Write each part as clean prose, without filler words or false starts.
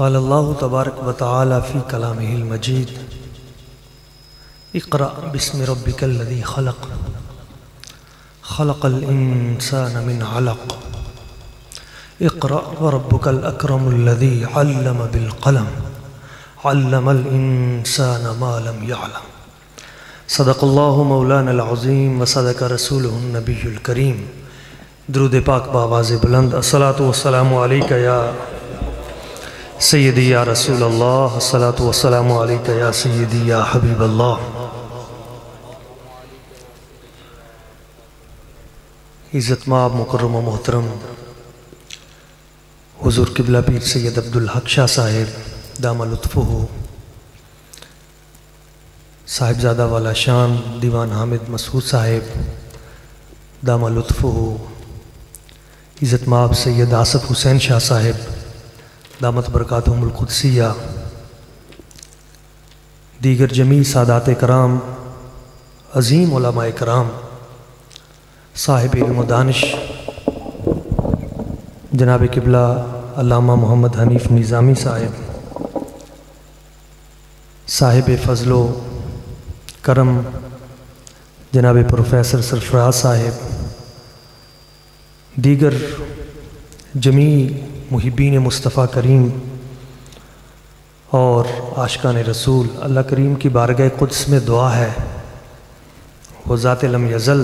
قال اللہ تبارک و تعالی فی کلامہ المجید اقرأ بسم ربک الذی خلق خلق الانسان من علق اقرأ وربک الاکرم الذی علم بالقلم علم الانسان ما لم يعلم صدق اللہ مولانا العظیم وصدق رسولہ النبی الکریم۔ درود پاک بآواز بلند الصلاۃ والسلام علیکہ یا سیدی یا رسول اللہ، الصلاۃ والسلام علیکہ یا سیدی یا حبیب اللہ۔ عزت مآب مکرم و محترم حضور قبلہ پیر سید عبدالحق شاہ صاحب دام لطفہ، صاحبزادہ والا شان دیوان حامد مسعود صاحب دام لطفہ، عزت مآب سید آصف حسین شاہ صاحب دامت برکاتہم القدسیہ، دیگر جمیع سادات کرام، عظیم علماء کرام، صاحب علم و دانش جناب قبلہ علامہ محمد حنیف نظامی صاحب، صاحب فضل و کرم جناب پروفیسر سرفراز صاحب، دیگر جمیع محبین مصطفیٰ کریم اور عاشقان رسول، اللہ کریم کی بارگاہ قدس میں دعا ہے وہ ذات لم یزل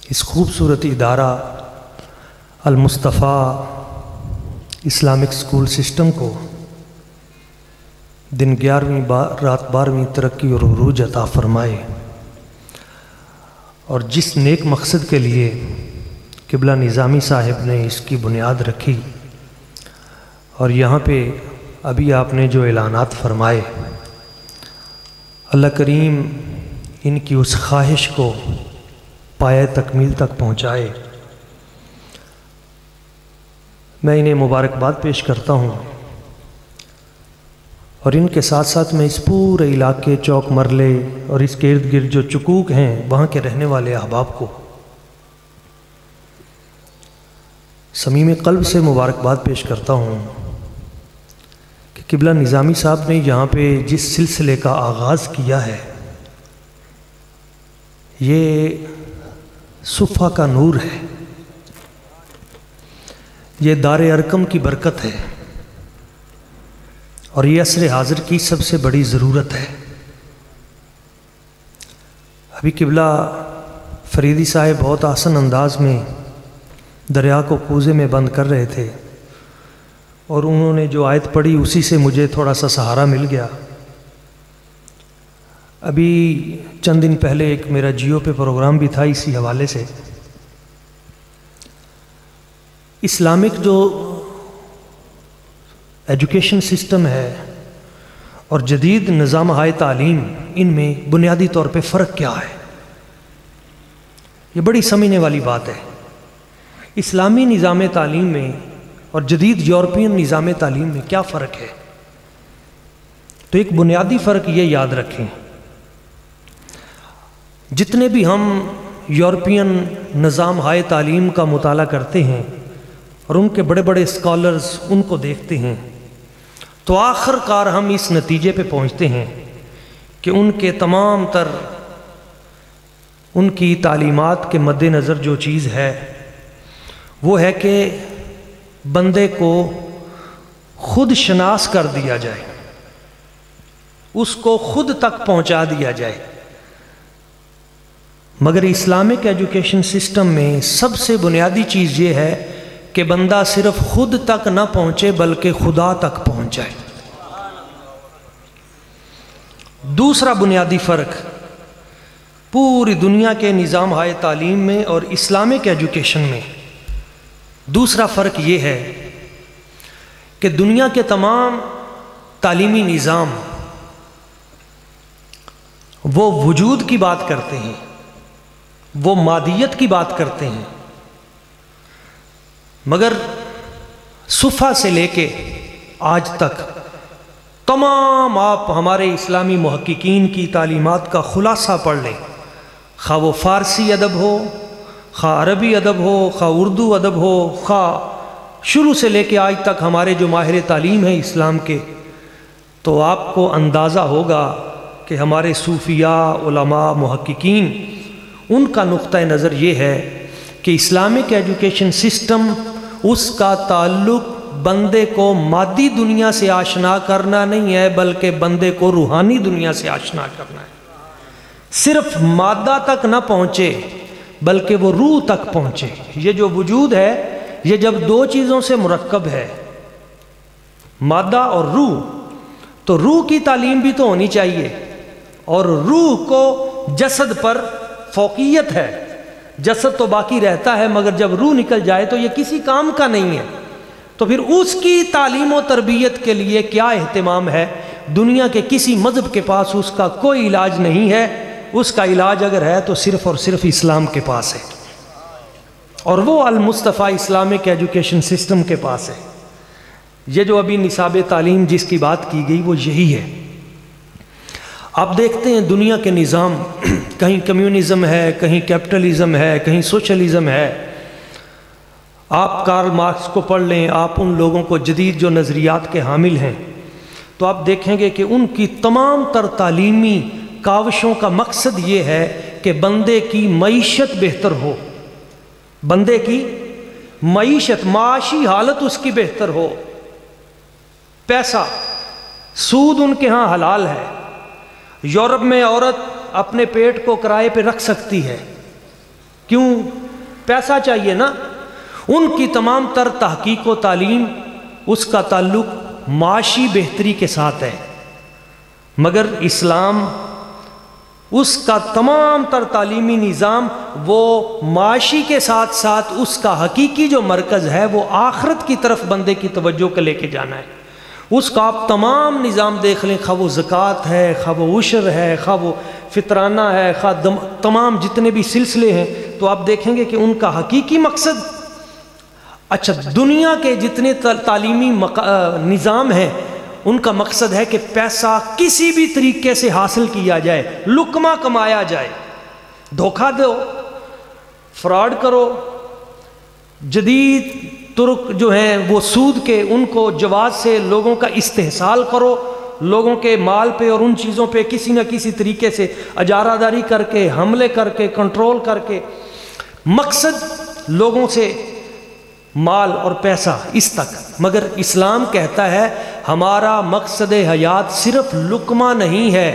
اس خوبصورت ادارہ المصطفیٰ اسلامک سکول سسٹم کو دن 11ویں رات 12ویں ترقی اور عروج عطا فرمائے، اور جس نیک مقصد کے لیے قبلہ نظامی صاحب نے اس کی بنیاد رکھی اور یہاں پہ ابھی آپ نے جو اعلانات فرمائے، اللہ کریم ان کی اس خواہش کو پایہ تکمیل تک پہنچائے۔ میں انہیں مبارکباد پیش کرتا ہوں، اور ان کے ساتھ ساتھ میں اس پورے علاقے چوک مرلے اور اس کے ارد گرد جو چکوک ہیں وہاں کے رہنے والے احباب کو صمیم قلب سے مبارکباد پیش کرتا ہوں کہ قبلہ نظامی صاحب نے یہاں پہ جس سلسلے کا آغاز کیا ہے یہ صفحہ کا نور ہے، یہ دار ارقم کی برکت ہے، اور یہ عصر حاضر کی سب سے بڑی ضرورت ہے۔ ابھی قبلہ فریدی صاحب بہت آسان انداز میں دریا کو کوزے میں بند کر رہے تھے، اور انہوں نے جو آیت پڑھی اسی سے مجھے تھوڑا سا سہارا مل گیا۔ ابھی چند دن پہلے ایک میرا جیو پہ پروگرام بھی تھا اسی حوالے سے۔ اسلامک جو ایجوکیشن سسٹم ہے اور جدید نظام ہائے تعلیم، ان میں بنیادی طور پہ فرق کیا ہے؟ یہ بڑی سمجھنے والی بات ہے۔ اسلامی نظام تعلیم میں اور جدید یورپین نظام تعلیم میں کیا فرق ہے؟ تو ایک بنیادی فرق یہ یاد رکھیں، جتنے بھی ہم یورپین نظام ہائے تعلیم کا مطالعہ کرتے ہیں اور ان کے بڑے بڑے اسکالرز ان کو دیکھتے ہیں، تو آخر کار ہم اس نتیجے پہ پہنچتے ہیں کہ ان کے تمام تر ان کی تعلیمات کے مد نظر جو چیز ہے وہ ہے کہ بندے کو خود شناس کر دیا جائے، اس کو خود تک پہنچا دیا جائے۔ مگر اسلامک ایجوکیشن سسٹم میں سب سے بنیادی چیز یہ ہے کہ بندہ صرف خود تک نہ پہنچے بلکہ خدا تک پہنچ جائے۔ دوسرا بنیادی فرق پوری دنیا کے نظام ہائے تعلیم میں اور اسلامک ایجوکیشن میں دوسرا فرق یہ ہے کہ دنیا کے تمام تعلیمی نظام وہ وجود کی بات کرتے ہیں، وہ مادیت کی بات کرتے ہیں، مگر صفحہ سے لے کے آج تک تمام آپ ہمارے اسلامی محققین کی تعلیمات کا خلاصہ پڑھ لیں، خواہ وہ فارسی ادب ہو، خواہ عربی ادب ہو، خواہ اردو ادب ہو، خواہ شروع سے لے کے آج تک ہمارے جو ماہر تعلیم ہیں اسلام کے، تو آپ کو اندازہ ہوگا کہ ہمارے صوفیاء، علماء، محققین، ان کا نقطہ نظر یہ ہے کہ اسلامک ایجوکیشن سسٹم، اس کا تعلق بندے کو مادی دنیا سے آشنا کرنا نہیں ہے، بلکہ بندے کو روحانی دنیا سے آشنا کرنا ہے۔ صرف مادہ تک نہ پہنچے بلکہ وہ روح تک پہنچے۔ یہ جو وجود ہے یہ جب دو چیزوں سے مرکب ہے، مادہ اور روح، تو روح کی تعلیم بھی تو ہونی چاہیے، اور روح کو جسد پر فوقیت ہے۔ جسد تو باقی رہتا ہے، مگر جب روح نکل جائے تو یہ کسی کام کا نہیں ہے۔ تو پھر اس کی تعلیم و تربیت کے لیے کیا اہتمام ہے؟ دنیا کے کسی مذہب کے پاس اس کا کوئی علاج نہیں ہے۔ اس کا علاج اگر ہے تو صرف اور صرف اسلام کے پاس ہے، اور وہ المصطفیٰ اسلامک ایجوکیشن سسٹم کے پاس ہے۔ یہ جو ابھی نصاب تعلیم جس کی بات کی گئی وہ یہی ہے۔ آپ دیکھتے ہیں دنیا کے نظام، کہیں کمیونزم ہے، کہیں کیپٹلزم ہے، کہیں سوشلزم ہے۔ آپ کارل مارکس کو پڑھ لیں، آپ ان لوگوں کو جدید جو نظریات کے حامل ہیں، تو آپ دیکھیں گے کہ ان کی تمام تر تعلیمی کاوشوں کا مقصد یہ ہے کہ بندے کی معیشت بہتر ہو، بندے کی معیشت، معاشی حالت اس کی بہتر ہو۔ پیسہ، سود ان کے ہاں حلال ہے۔ یورپ میں عورت اپنے پیٹ کو کرائے پہ رکھ سکتی ہے، کیوں؟ پیسہ چاہیے نا۔ ان کی تمام تر تحقیق و تعلیم، اس کا تعلق معاشی بہتری کے ساتھ ہے، مگر اسلام، اس کا تمام تر تعلیمی نظام وہ معاشی کے ساتھ ساتھ اس کا حقیقی جو مرکز ہے وہ آخرت کی طرف بندے کی توجہ کو لے کے جانا ہے۔ اس کا آپ تمام نظام دیکھ لیں، خواہ وہ زکوٰۃ ہے، خواہ وہ عشر ہے، خواہ وہ فطرانہ ہے، خواہ تمام جتنے بھی سلسلے ہیں، تو آپ دیکھیں گے کہ ان کا حقیقی مقصد، اچھا دنیا کے جتنے تعلیمی نظام ہیں ان کا مقصد ہے کہ پیسہ کسی بھی طریقے سے حاصل کیا جائے، لقمہ کمایا جائے، دھوکہ دو، فراڈ کرو، جدید طرق جو ہیں وہ سود کے، ان کو جواز سے لوگوں کا استحصال کرو، لوگوں کے مال پہ اور ان چیزوں پہ کسی نہ کسی طریقے سے اجارہ داری کر کے، حملے کر کے، کنٹرول کر کے، مقصد لوگوں سے مال اور پیسہ اس تک۔ مگر اسلام کہتا ہے ہمارا مقصد حیات صرف لقمہ نہیں ہے،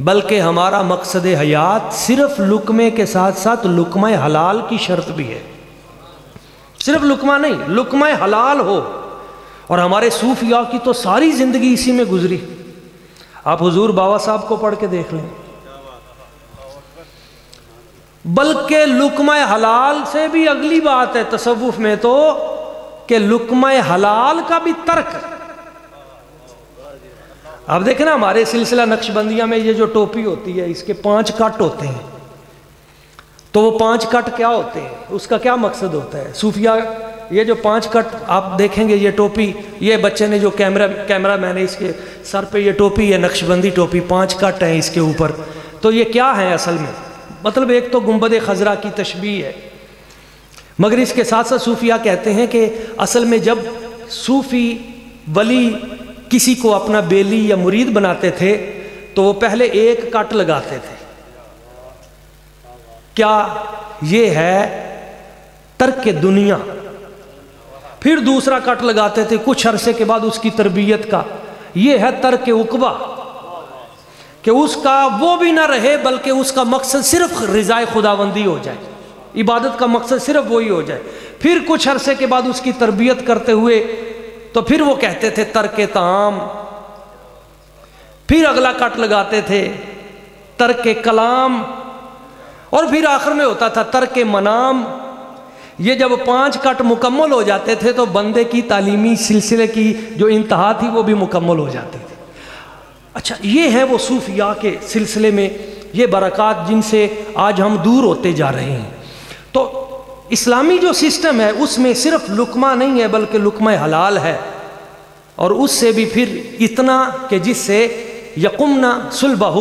بلکہ ہمارا مقصد حیات صرف لقمے کے ساتھ ساتھ لقمہ حلال کی شرط بھی ہے۔ صرف لقمہ نہیں، لقمہ حلال ہو۔ اور ہمارے صوفیاء کی تو ساری زندگی اسی میں گزری۔ آپ حضور بابا صاحب کو پڑھ کے دیکھ لیں، بلکہ لقمہ حلال سے بھی اگلی بات ہے تصوف میں تو، کہ لقمہ حلال کا بھی ترک۔ آپ دیکھیں نا ہمارے سلسلہ نقشبندیہ میں یہ جو ٹوپی ہوتی ہے اس کے 5 کٹ ہوتے ہیں، تو وہ 5 کٹ کیا ہوتے ہیں، اس کا کیا مقصد ہوتا ہے؟ صوفیاء یہ جو 5 کٹ آپ دیکھیں گے، یہ ٹوپی، یہ بچے نے جو کیمرہ میں نے اس کے سر پہ یہ ٹوپی ہے، نقشبندی ٹوپی، 5 کٹ ہیں اس کے اوپر، تو یہ کیا ہے اصل میں؟ مطلب ایک تو گنبد خضرا کی تشبیہ ہے، مگر اس کے ساتھ ساتھ صوفیاء کہتے ہیں کہ اصل میں جب صوفی ولی کسی کو اپنا بیلی یا مرید بناتے تھے تو وہ پہلے 1 کٹ لگاتے تھے۔ کیا؟ یہ ہے ترک دنیا۔ پھر دوسرا کٹ لگاتے تھے کچھ عرصے کے بعد اس کی تربیت کا، یہ ہے ترک عقبہ، کہ اس کا وہ بھی نہ رہے بلکہ اس کا مقصد صرف رضائے خداوندی ہو جائے، عبادت کا مقصد صرف وہی ہو جائے۔ پھر کچھ عرصے کے بعد اس کی تربیت کرتے ہوئے تو پھر وہ کہتے تھے ترک طعام، پھر اگلا کٹ لگاتے تھے ترک کلام، اور پھر آخر میں ہوتا تھا ترک منام۔ یہ جب 5 کٹ مکمل ہو جاتے تھے تو بندے کی تعلیمی سلسلے کی جو انتہا تھی وہ بھی مکمل ہو جاتی تھی۔ اچھا یہ ہے وہ صوفیاء کے سلسلے میں یہ برکات جن سے آج ہم دور ہوتے جا رہے ہیں۔ تو اسلامی جو سسٹم ہے اس میں صرف لقمہ نہیں ہے بلکہ لقمہ حلال ہے، اور اس سے بھی پھر اتنا کہ جس سے یقمنا صلبہ،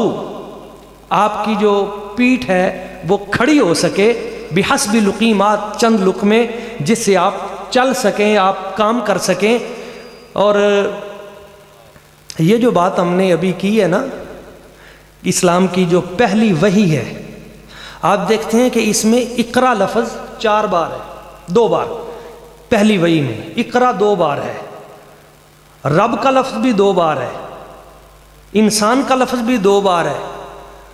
آپ کی جو پیٹھ ہے وہ کھڑی ہو سکے، بحسب لقیمات، چند لقمے جس سے آپ چل سکیں، آپ کام کر سکیں۔ اور یہ جو بات ہم نے ابھی کی ہے نا اسلام کی جو پہلی وحی ہے، آپ دیکھتے ہیں کہ اس میں اقرا لفظ 4 بار ہے، 2 بار پہلی وحی میں، اقرا 2 بار ہے، رب کا لفظ بھی 2 بار ہے، انسان کا لفظ بھی 2 بار ہے،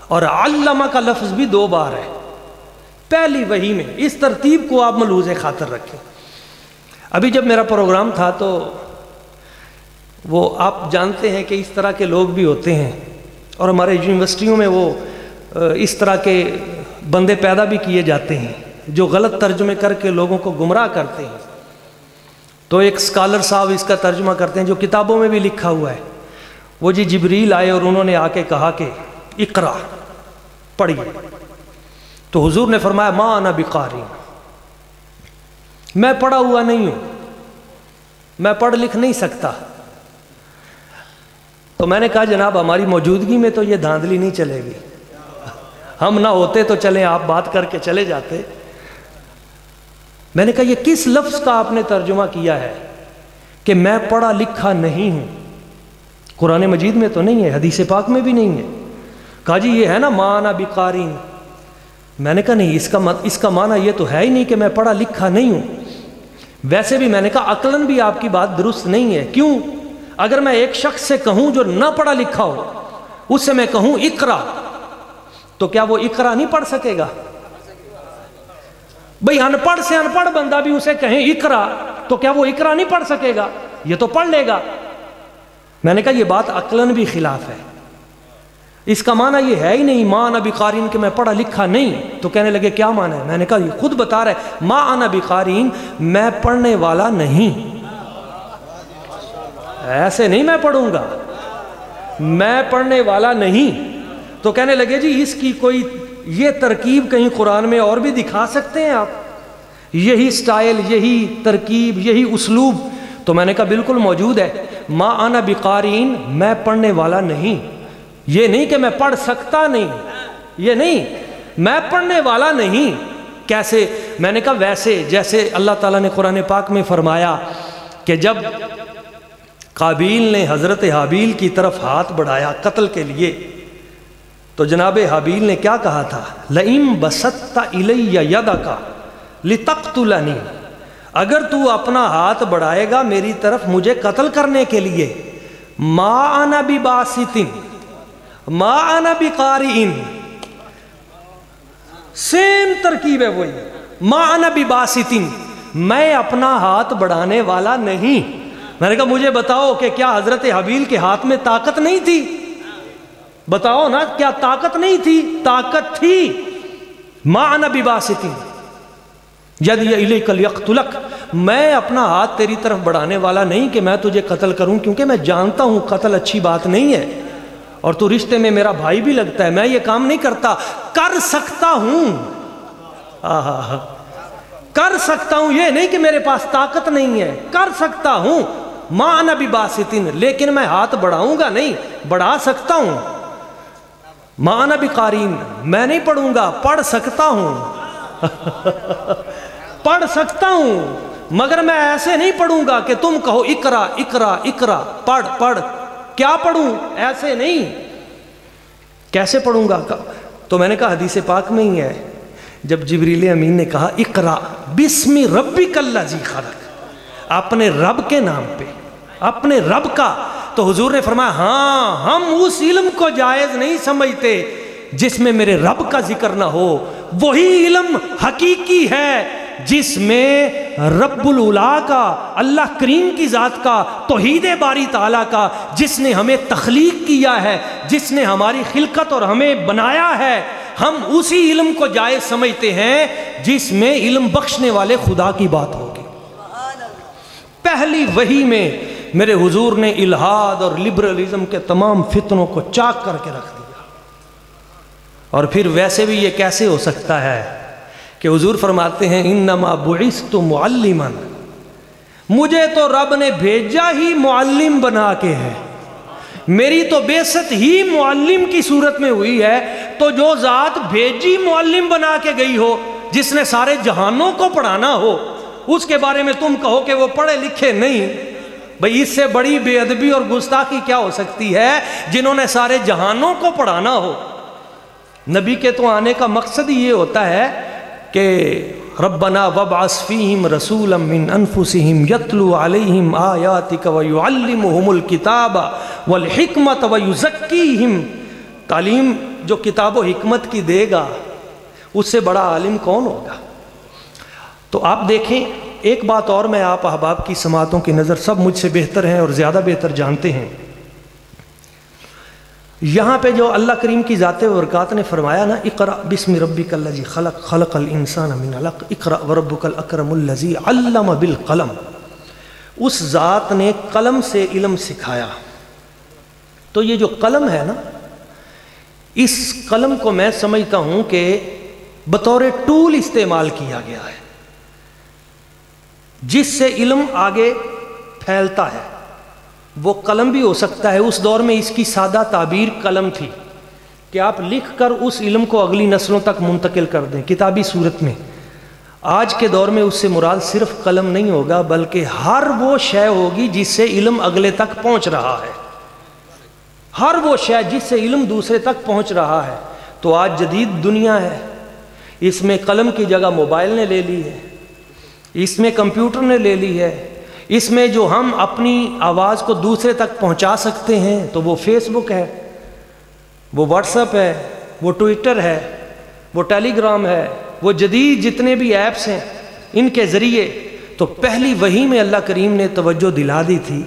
اور علمہ کا لفظ بھی 2 بار ہے پہلی وحی میں۔ اس ترتیب کو آپ ملحوظ خاطر رکھیں۔ ابھی جب میرا پروگرام تھا تو وہ آپ جانتے ہیں کہ اس طرح کے لوگ بھی ہوتے ہیں، اور ہمارے یونیورسٹیوں میں وہ اس طرح کے بندے پیدا بھی کیے جاتے ہیں جو غلط ترجمے کر کے لوگوں کو گمراہ کرتے ہیں۔ تو ایک اسکالر صاحب اس کا ترجمہ کرتے ہیں جو کتابوں میں بھی لکھا ہوا ہے، وہ جی جبریل آئے اور انہوں نے آ کے کہا کہ اقرا پڑھیے، تو حضور نے فرمایا ما انا بقاری، میں پڑھا ہوا نہیں ہوں، میں پڑھ لکھ نہیں سکتا۔ تو میں نے کہا جناب ہماری موجودگی میں تو یہ دھاندلی نہیں چلے گی، ہم نہ ہوتے تو چلیں آپ بات کر کے چلے جاتے۔ میں نے کہا یہ کس لفظ کا آپ نے ترجمہ کیا ہے کہ میں پڑھا لکھا نہیں ہوں؟ قرآن مجید میں تو نہیں ہے، حدیث پاک میں بھی نہیں ہے۔ کہا جی یہ ہے نا ما انا بقارین۔ میں نے کہا نہیں، اس کا معنی یہ تو ہے ہی نہیں کہ میں پڑھا لکھا نہیں ہوں۔ ویسے بھی میں نے کہا عقلاً بھی آپ کی بات درست نہیں ہے۔ کیوں؟ اگر میں ایک شخص سے کہوں جو نہ پڑھا لکھا ہو، اس سے میں کہوں اقرا، تو کیا وہ اقرا نہیں پڑھ سکے گا؟ بھئی ان پڑھ سے ان پڑھ بندہ بھی اسے کہیں اقرا، تو کیا وہ اقرا نہیں پڑھ سکے گا؟ یہ تو پڑھ لے گا۔ میں نے کہا یہ بات عقلاً بھی خلاف ہے، اس کا معنی یہ ہے ہی نہیں ما انا بقارین کہ میں پڑھا لکھا نہیں۔ تو کہنے لگے کیا معنی ہے؟ میں نے کہا یہ خود بتا رہا ہے ما انا بقارین، میں پڑھنے والا نہیں، ایسے نہیں میں پڑھوں گا، میں پڑھنے والا نہیں۔ تو کہنے لگے جی اس کی کوئی یہ ترکیب کہیں قرآن میں اور بھی دکھا سکتے ہیں آپ، یہی سٹائل، یہی ترکیب، یہی اسلوب؟ تو میں نے کہا بالکل موجود ہے، ما انا بقارین، میں پڑھنے والا نہیں، یہ نہیں کہ میں پڑھ سکتا نہیں، یہ نہیں، میں پڑھنے والا نہیں۔ کیسے؟ میں نے کہا ویسے جیسے اللہ تعالیٰ نے قرآن پاک میں فرمایا کہ جب قابیل نے حضرت حابیل کی طرف ہاتھ بڑھایا قتل کے لیے، تو جناب حابیل نے کیا کہا تھا؟ لئن بسطت الی یدک لتقتلنی، اگر تو اپنا ہاتھ بڑھائے گا میری طرف مجھے قتل کرنے کے لیے، ما انا بباسط ما انا بقارئ، سیم ترکیب ہے وہی، ما انا بباسط، میں اپنا ہاتھ بڑھانے والا نہیں۔ میں نے کہا مجھے بتاؤ کہ کیا حضرت حابیل کے ہاتھ میں طاقت نہیں تھی؟ بتاؤ نا، کیا طاقت نہیں تھی؟ طاقت تھی۔ ما انا بباسط یدی الیک لیقتلک، میں اپنا ہاتھ تیری طرف بڑھانے والا نہیں کہ میں تجھے قتل کروں، کیونکہ میں جانتا ہوں قتل اچھی بات نہیں ہے، اور تو رشتے میں میرا بھائی بھی لگتا ہے، میں یہ کام نہیں کرتا۔ کر سکتا ہوں، کر سکتا ہوں، یہ نہیں کہ میرے پاس طاقت نہیں ہے، کر سکتا ہوں۔ ما انا بباسط، لیکن میں ہاتھ بڑھاؤں گا نہیں، بڑھا سکتا ہوں۔ ما انا بقارین، میں نہیں پڑھوں گا، پڑھ سکتا ہوں پڑھ سکتا ہوں، مگر میں ایسے نہیں پڑھوں گا کہ تم کہو اقرا اقرا اقرا، پڑھ پڑھ، کیا پڑھوں؟ ایسے نہیں، کیسے پڑھوں گا؟ تو میں نے کہا حدیث پاک میں ہی ہے، جب جبریل امین نے کہا اقرا بسم ربک الذی خلق، اپنے رب کے نام پہ، اپنے رب کا، تو حضور نے فرمایا ہاں ہم اس علم کو جائز نہیں سمجھتے جس میں میرے رب کا ذکر نہ ہو، وہی علم حقیقی ہے جس میں رب العلا کا، اللہ کریم کی ذات کا، توحید باری تعالیٰ کا، جس نے ہمیں تخلیق کیا ہے، جس نے ہماری خلقت اور ہمیں بنایا ہے، ہم اسی علم کو جائز سمجھتے ہیں جس میں علم بخشنے والے خدا کی بات ہوگی۔ پہلی وحی میں میرے حضور نے الہاد اور لبرلزم کے تمام فتنوں کو چاک کر کے رکھ دیا۔ اور پھر ویسے بھی یہ کیسے ہو سکتا ہے کہ حضور فرماتے ہیں انما بعثت معلما، مجھے تو رب نے بھیجا ہی معلم بنا کے ہے، میری تو بعثت ہی معلم کی صورت میں ہوئی ہے، تو جو ذات بھیجی معلم بنا کے گئی ہو، جس نے سارے جہانوں کو پڑھانا ہو، اس کے بارے میں تم کہو کہ وہ پڑھے لکھے نہیں. بھئی اس سے بڑی بے ادبی اور گستاخی کیا ہو سکتی ہے جنہوں نے سارے جہانوں کو پڑھانا ہو. نبی کے تو آنے کا مقصد ہی یہ ہوتا ہے کہ ربنا وابعث فیہم رسولا من انفسہم یتلو علیہم آیاتک ویعلمہم الکتاب والحکمت ویزکیہم. تعلیم جو کتاب و حکمت کی دے گا اس سے بڑا عالم کون ہوگا؟ تو آپ دیکھیں ایک بات اور میں آپ احباب کی سماعتوں کی نظر سب مجھ سے بہتر ہیں اور زیادہ بہتر جانتے ہیں. یہاں پہ جو اللہ کریم کی ذات و برکات نے فرمایا نا اقرأ بسم ربک الذی خلق خلق الانسان من علق اقرأ وربک الاکرم الذی علم بالقلم. اس ذات نے قلم سے علم سکھایا. تو یہ جو قلم ہے نا اس قلم کو میں سمجھتا ہوں کہ بطور ٹول استعمال کیا گیا ہے جس سے علم آگے پھیلتا ہے. وہ قلم بھی ہو سکتا ہے. اس دور میں اس کی سادہ تعبیر قلم تھی کہ آپ لکھ کر اس علم کو اگلی نسلوں تک منتقل کر دیں کتابی صورت میں. آج کے دور میں اس سے مراد صرف قلم نہیں ہوگا بلکہ ہر وہ شے ہوگی جس سے علم اگلے تک پہنچ رہا ہے. ہر وہ شے جس سے علم دوسرے تک پہنچ رہا ہے. تو آج جدید دنیا ہے, اس میں قلم کی جگہ موبائل نے لے لی ہے, اس میں کمپیوٹر نے لے لی ہے, اس میں جو ہم اپنی آواز کو دوسرے تک پہنچا سکتے ہیں تو وہ فیس بک ہے, وہ واٹس ایپ ہے, وہ ٹویٹر ہے, وہ ٹیلی گرام ہے, وہ جدید جتنے بھی ایپس ہیں ان کے ذریعے. تو پہلی وحی میں اللہ کریم نے توجہ دلا دی تھی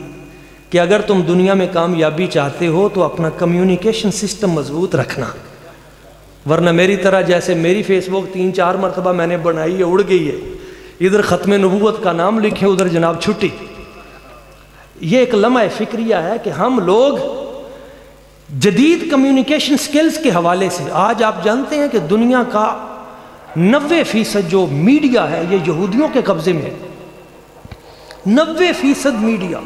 کہ اگر تم دنیا میں کامیابی چاہتے ہو تو اپنا کمیونیکیشن سسٹم مضبوط رکھنا, ورنہ میری طرح جیسے میری فیس بک 3-4 مرتبہ میں نے بنائی ہے اڑ گئی ہے, ادھر ختم نبوت کا نام لکھیں ادھر جناب چھٹی. یہ ایک لمحہ فکریہ ہے کہ ہم لوگ جدید کمیونیکیشن سکلز کے حوالے سے آج آپ جانتے ہیں کہ دنیا کا 90% جو میڈیا ہے یہ یہودیوں کے قبضے میں ہے. 90% میڈیا,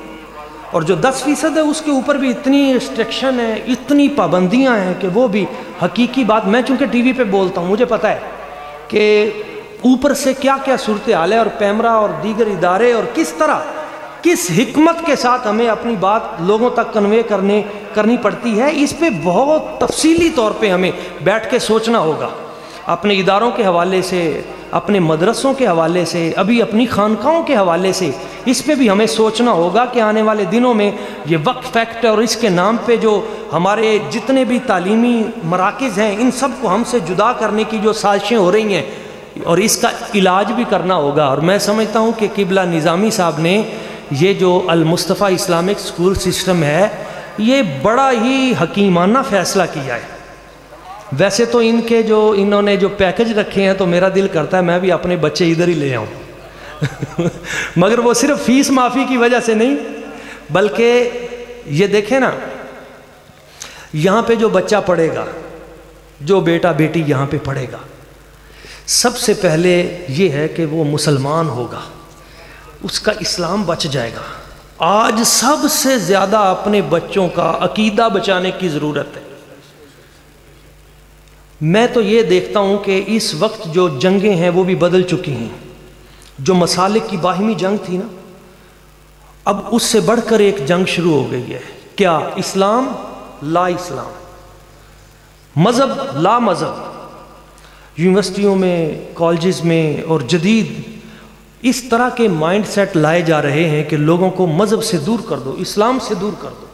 اور جو 10% ہے اس کے اوپر بھی اتنی ریسٹرکشن ہے, اتنی پابندیاں ہیں کہ وہ بھی حقیقی بات. میں چونکہ ٹی وی پہ بولتا ہوں مجھے پتہ ہے کہ اوپر سے کیا کیا صورتحال ہے اور پیمرا اور دیگر ادارے اور کس طرح کس حکمت کے ساتھ ہمیں اپنی بات لوگوں تک کنوے کرنی پڑتی ہے. اس پہ بہت تفصیلی طور پہ ہمیں بیٹھ کے سوچنا ہوگا, اپنے اداروں کے حوالے سے, اپنے مدرسوں کے حوالے سے, ابھی اپنی خانقاہوں کے حوالے سے. اس پہ بھی ہمیں سوچنا ہوگا کہ آنے والے دنوں میں یہ وقف ایکٹ اور اس کے نام پہ جو ہمارے جتنے بھی تعلیمی مراکز ہیں ان سب کو ہم سے جدا کرنے کی جو سازشیں ہو رہی ہیں اور اس کا علاج بھی کرنا ہوگا. اور میں سمجھتا ہوں کہ قبلہ نظامی صاحب نے یہ جو المصطفیٰ اسلامک سکول سسٹم ہے یہ بڑا ہی حکیمانہ فیصلہ کیا ہے. ویسے تو انہوں نے جو پیکج رکھے ہیں تو میرا دل کرتا ہے میں بھی اپنے بچے ادھر ہی لے آؤں مگر وہ صرف فیس معافی کی وجہ سے نہیں بلکہ یہ دیکھیں نا یہاں پہ جو بچہ پڑھے گا, جو بیٹا بیٹی یہاں پہ پڑھے گا, سب سے پہلے یہ ہے کہ وہ مسلمان ہوگا, اس کا اسلام بچ جائے گا. آج سب سے زیادہ اپنے بچوں کا عقیدہ بچانے کی ضرورت ہے. میں تو یہ دیکھتا ہوں کہ اس وقت جو جنگیں ہیں وہ بھی بدل چکی ہیں. جو مسالک کی باہمی جنگ تھی نا, اب اس سے بڑھ کر ایک جنگ شروع ہو گئی ہے. کیا؟ اسلام لا اسلام, مذہب لا مذہب. یونیورسٹیوں میں, کالجز میں اور جدید اس طرح کے مائنڈ سیٹ لائے جا رہے ہیں کہ لوگوں کو مذہب سے دور کر دو, اسلام سے دور کر دو,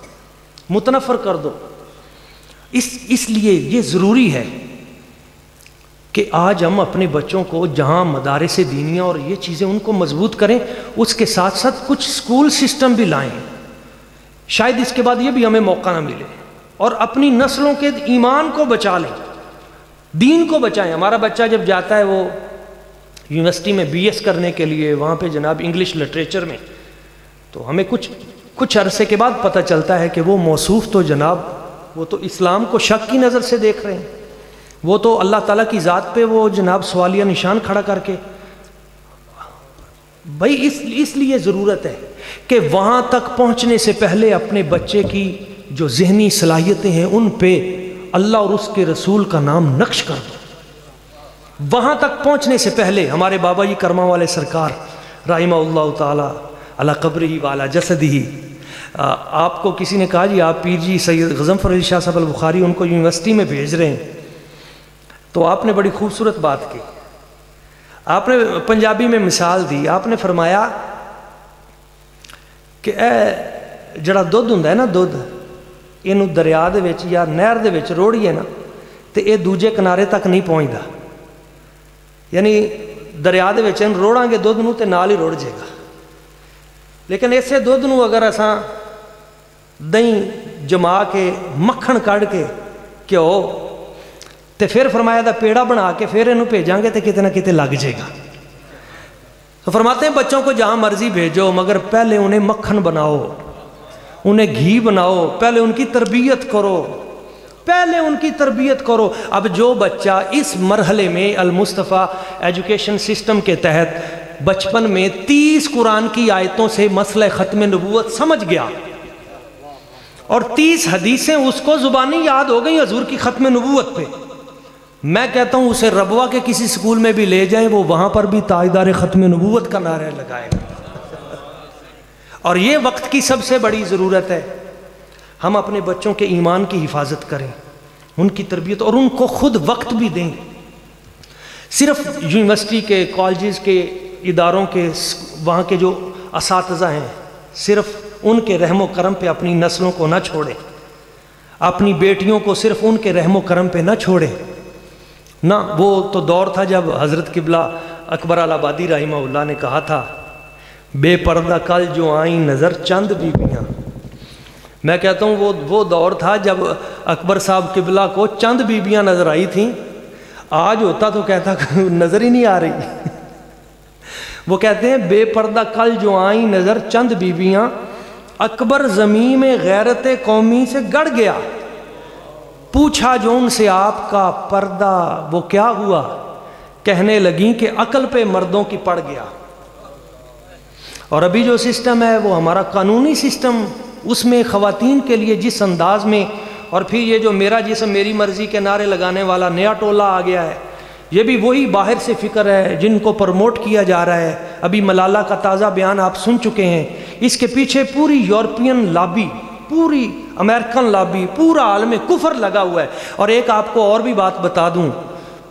متنفر کر دو. اس لیے یہ ضروری ہے کہ آج ہم اپنے بچوں کو جہاں مدارس دینیہ اور یہ چیزیں ان کو مضبوط کریں, اس کے ساتھ ساتھ کچھ سکول سسٹم بھی لائیں. شاید اس کے بعد یہ بھی ہمیں موقع نہ ملے, اور اپنی نسلوں کے ایمان کو بچا لیں, دین کو بچائیں. ہمارا بچہ جب جاتا ہے وہ یونیورسٹی میں BS کرنے کے لیے, وہاں پہ جناب انگلش لٹریچر میں, تو ہمیں کچھ عرصے کے بعد پتہ چلتا ہے کہ وہ موصوف تو جناب وہ تو اسلام کو شک کی نظر سے دیکھ رہے ہیں, وہ تو اللہ تعالیٰ کی ذات پہ وہ جناب سوالیہ نشان کھڑا کر کے. بھائی اس لیے ضرورت ہے کہ وہاں تک پہنچنے سے پہلے اپنے بچے کی جو ذہنی صلاحیتیں ہیں ان پہ اللہ اور اس کے رسول کا نام نقش کر دو. وہاں تک پہنچنے سے پہلے ہمارے بابا جی کرما والے سرکار رحمہ اللہ تعالی علی قبرہ وعلی جسدہ، آپ کو کسی نے کہا جی آپ پیر جی سید غضنفر علی شاہ صاحب البخاری ان کو یونیورسٹی میں بھیج رہے ہیں، تو آپ نے بڑی خوبصورت بات کی، آپ نے پنجابی میں مثال دی، آپ نے فرمایا کہ اے جڑا دودھ ہوندا ہے نا، دودھ اینو دریا دے وچ یا نہر دے وچ روڑیے نا تے اے دوجے کنارے تک نہیں پہنچدا، یعنی دریا دے وچ روڑاں گے دودھ نو تے نال ہی روڑ جائے گا، لیکن اسے دودھ نو اگر اساں دਹੀਂ جما کے مکھن کڑ کے گھیو تے پھر فرمایا دا پیڑا بنا کے پھر اینو بھیجاں گے تے کتے نہ کتے لگ جائے گا۔ تو فرماتے ہیں بچوں کو جہاں مرضی بھیجو مگر پہلے انہیں مکھن بناؤ، انہیں گھی بناؤ، پہلے ان کی تربیت کرو، پہلے ان کی تربیت کرو۔ اب جو بچہ اس مرحلے میں المصطفیٰ ایجوکیشن سسٹم کے تحت بچپن میں 30 قرآن کی آیتوں سے مسئلہ ختم نبوت سمجھ گیا اور 30 حدیثیں اس کو زبانی یاد ہو گئی حضور کی ختم نبوت پہ، میں کہتا ہوں اسے ربوہ کے کسی سکول میں بھی لے جائیں، وہ وہاں پر بھی تاجدار ختم نبوت کا نعرہ لگائے گا۔ اور یہ وقت کی سب سے بڑی ضرورت ہے، ہم اپنے بچوں کے ایمان کی حفاظت کریں، ان کی تربیت، اور ان کو خود وقت بھی دیں۔ صرف یونیورسٹی کے، کالجز کے، اداروں کے، وہاں کے جو اساتذہ ہیں، صرف ان کے رحم و کرم پہ اپنی نسلوں کو نہ چھوڑیں، اپنی بیٹیوں کو صرف ان کے رحم و کرم پہ نہ چھوڑیں۔ نہ، وہ تو دور تھا جب حضرت قبلہ اکبر آل آبادی رحمہ اللہ نے کہا تھا بے پردہ کل جو آئیں نظر چند بیویاں۔ میں کہتا ہوں وہ دور تھا جب اکبر صاحب قبلہ کو چند بیویاں نظر آئی تھیں، آج ہوتا تو کہتا نظر ہی نہیں آ رہی۔ وہ کہتے ہیں بے پردہ کل جو آئیں نظر چند بیویاں، اکبر زمین میں غیرت قومی سے گڑ گیا، پوچھا جو ان سے آپ کا پردہ وہ کیا ہوا، کہنے لگیں کہ عقل پہ مردوں کی پڑ گیا۔ اور ابھی جو سسٹم ہے وہ ہمارا قانونی سسٹم، اس میں خواتین کے لیے جس انداز میں، اور پھر یہ جو میرا جسم میری مرضی کے نعرے لگانے والا نیا ٹولہ آ گیا ہے، یہ بھی وہی باہر سے فکر ہے جن کو پروموٹ کیا جا رہا ہے۔ ابھی ملالہ کا تازہ بیان آپ سن چکے ہیں، اس کے پیچھے پوری یورپین لابی، پوری امریکن لابی، پورا عالم کفر لگا ہوا ہے۔ اور ایک آپ کو اور بھی بات بتا دوں،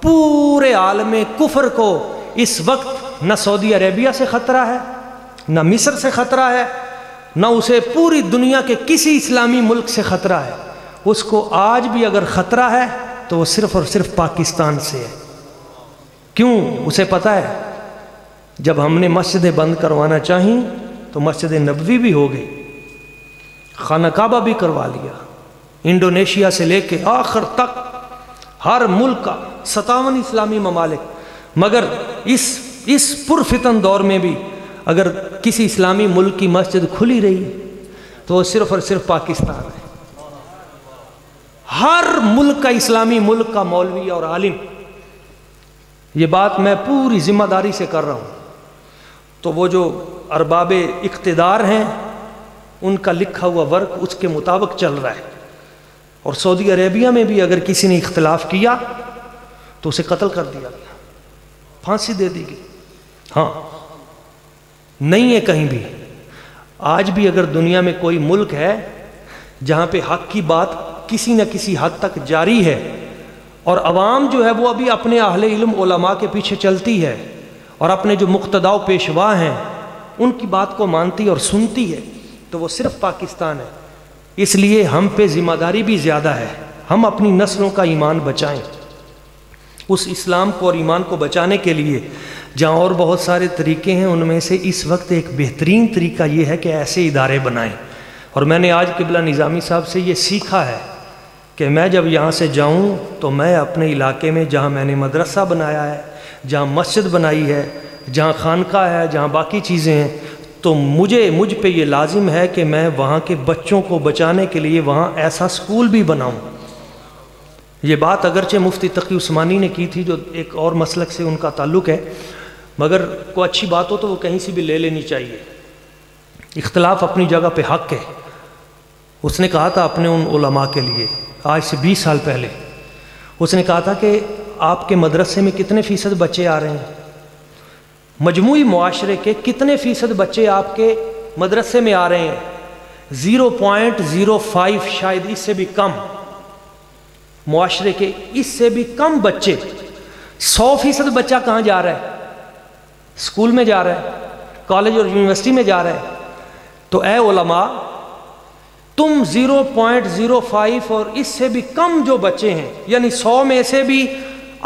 پورے عالم کفر کو اس وقت نہ سعودی عربیہ سے خطرہ ہے، نہ مصر سے خطرہ ہے، نہ اسے پوری دنیا کے کسی اسلامی ملک سے خطرہ ہے۔ اس کو آج بھی اگر خطرہ ہے تو وہ صرف اور صرف پاکستان سے ہے۔ کیوں؟ اسے پتہ ہے جب ہم نے مسجدیں بند کروانا چاہیں تو مسجد نبوی بھی ہو گئی، خانہ کعبہ بھی کروا لیا، انڈونیشیا سے لے کے آخر تک ہر ملک کا 57 اسلامی ممالک۔ مگر اس پرفتن دور میں بھی اگر کسی اسلامی ملک کی مسجد کھلی رہی تو وہ صرف اور صرف پاکستان ہے۔ ہر ملک کا، اسلامی ملک کا مولوی اور عالم، یہ بات میں پوری ذمہ داری سے کر رہا ہوں، تو وہ جو ارباب اقتدار ہیں ان کا لکھا ہوا ورک اس کے مطابق چل رہا ہے۔ اور سعودی عربیہ میں بھی اگر کسی نے اختلاف کیا تو اسے قتل کر دیا گیا، پھانسی دے دی گئی۔ ہاں، نہیں ہے کہیں بھی۔ آج بھی اگر دنیا میں کوئی ملک ہے جہاں پہ حق کی بات کسی نہ کسی حد تک جاری ہے اور عوام جو ہے وہ ابھی اپنے اہل علم علماء کے پیچھے چلتی ہے اور اپنے جو مقتداء و پیشوا ہیں ان کی بات کو مانتی اور سنتی ہے، تو وہ صرف پاکستان ہے۔ اس لیے ہم پہ ذمہ داری بھی زیادہ ہے، ہم اپنی نسلوں کا ایمان بچائیں۔ اس اسلام کو اور ایمان کو بچانے کے لیے جہاں اور بہت سارے طریقے ہیں، ان میں سے اس وقت ایک بہترین طریقہ یہ ہے کہ ایسے ادارے بنائیں۔ اور میں نے آج قبلہ نظامی صاحب سے یہ سیکھا ہے کہ میں جب یہاں سے جاؤں تو میں اپنے علاقے میں جہاں میں نے مدرسہ بنایا ہے، جہاں مسجد بنائی ہے، جہاں خانقاہ ہے، جہاں باقی چیزیں ہیں، تو مجھ پہ یہ لازم ہے کہ میں وہاں کے بچوں کو بچانے کے لیے وہاں ایسا سکول بھی بناؤں۔ یہ بات اگرچہ مفتی تقی عثمانی نے کی تھی جو ایک اور مسلک سے ان کا تعلق ہے، مگر کوئی اچھی بات ہو تو وہ کہیں سے بھی لے لینی چاہیے۔ اختلاف اپنی جگہ پہ حق ہے۔ اس نے کہا تھا اپنے ان علماء کے لیے آج سے 20 سال پہلے، اس نے کہا تھا کہ آپ کے مدرسے میں کتنے فیصد بچے آ رہے ہیں؟ مجموعی معاشرے کے کتنے فیصد بچے آپ کے مدرسے میں آ رہے ہیں؟ 0.05 شاید اس سے بھی کم. معاشرے کے اس سے بھی کم بچے. 100% بچہ کہاں جا رہا ہے؟ اسکول میں جا رہا ہے، کالج اور یونیورسٹی میں جا رہا ہے. تو اے علماء، تم 0.05 اور اس سے بھی کم جو بچے ہیں، یعنی 100 میں سے بھی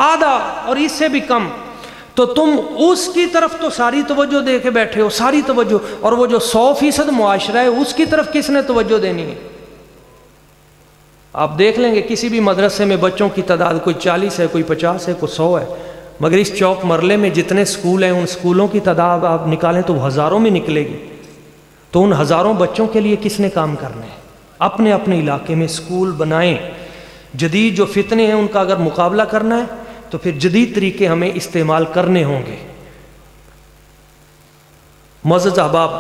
آدھا اور اس سے بھی کم، تو تم اس کی طرف تو ساری توجہ دے کے بیٹھے ہو، ساری توجہ، اور وہ جو 100% معاشرہ ہے اس کی طرف کس نے توجہ دینی ہے؟ آپ دیکھ لیں گے کسی بھی مدرسے میں بچوں کی تعداد کوئی 40 ہے، کوئی 50 ہے، کوئی 100 ہے، مگر اس چوک مرلے میں جتنے سکول ہیں ان سکولوں کی تعداد آپ نکالیں تو ہزاروں میں نکلے گی. تو ان ہزاروں بچوں کے لیے کس نے کام کرنا ہے؟ اپنے اپنے علاقے میں سکول بنائیں. جدید جو فتنے ہیں ان کا اگر مقابلہ کرنا ہے تو پھر جدید طریقے ہمیں استعمال کرنے ہوں گے. معزز احباب،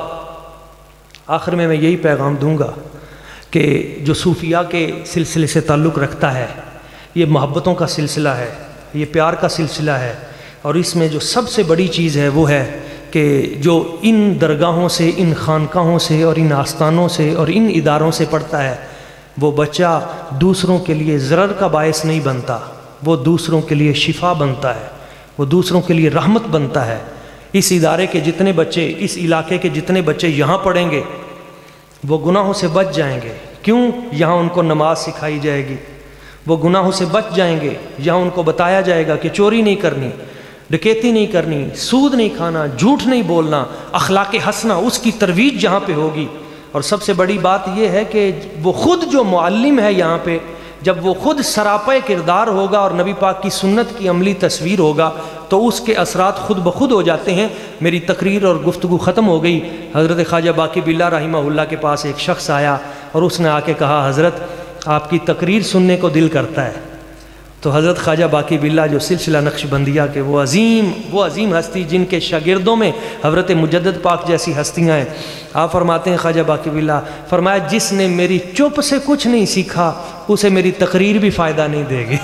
آخر میں یہی پیغام دوں گا کہ جو صوفیاء کے سلسلے سے تعلق رکھتا ہے، یہ محبتوں کا سلسلہ ہے، یہ پیار کا سلسلہ ہے، اور اس میں جو سب سے بڑی چیز ہے وہ ہے کہ جو ان درگاہوں سے، ان خانقاہوں سے اور ان آستانوں سے اور ان اداروں سے پڑھتا ہے، وہ بچہ دوسروں کے لیے ضرر کا باعث نہیں بنتا، وہ دوسروں کے لیے شفا بنتا ہے، وہ دوسروں کے لیے رحمت بنتا ہے. اس ادارے کے جتنے بچے، اس علاقے کے جتنے بچے یہاں پڑھیں گے وہ گناہوں سے بچ جائیں گے. کیوں؟ یہاں ان کو نماز سکھائی جائے گی. وہ گناہوں سے بچ جائیں گے، یہاں ان کو بتایا جائے گا کہ چوری نہیں کرنی، ڈکیتی نہیں کرنی، سود نہیں کھانا، جھوٹ نہیں بولنا، اخلاق حسنہ، اس کی ترویج یہاں پہ ہوگی. اور سب سے بڑی بات یہ ہے کہ وہ خود جو معلم ہے یہاں پہ، جب وہ خود سراپے کردار ہوگا اور نبی پاک کی سنت کی عملی تصویر ہوگا تو اس کے اثرات خود بخود ہو جاتے ہیں. میری تقریر اور گفتگو ختم ہو گئی. حضرت خواجہ باقی باللہ رحمہ اللہ کے پاس ایک شخص آیا اور اس نے آ کے کہا، حضرت آپ کی تقریر سننے کو دل کرتا ہے. تو حضرت خواجہ باقی باللہ جو سلسلہ نقش بندیہ کے وہ عظیم ہستی، جن کے شاگردوں میں حضرت مجدد پاک جیسی ہستیاں ہیں، آپ فرماتے ہیں خواجہ باقی باللہ، فرمایا جس نے میری چپ سے کچھ نہیں سیکھا اسے میری تقریر بھی فائدہ نہیں دے گی.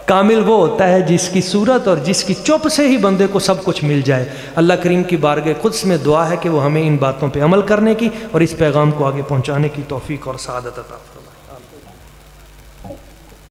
کامل وہ ہوتا ہے جس کی صورت اور جس کی چپ سے ہی بندے کو سب کچھ مل جائے. اللہ کریم کی بارگاہ قدس میں دعا ہے کہ وہ ہمیں ان باتوں پہ عمل کرنے کی اور اس پیغام کو آگے پہنچانے کی توفیق اور سعادت عطا فرمائے.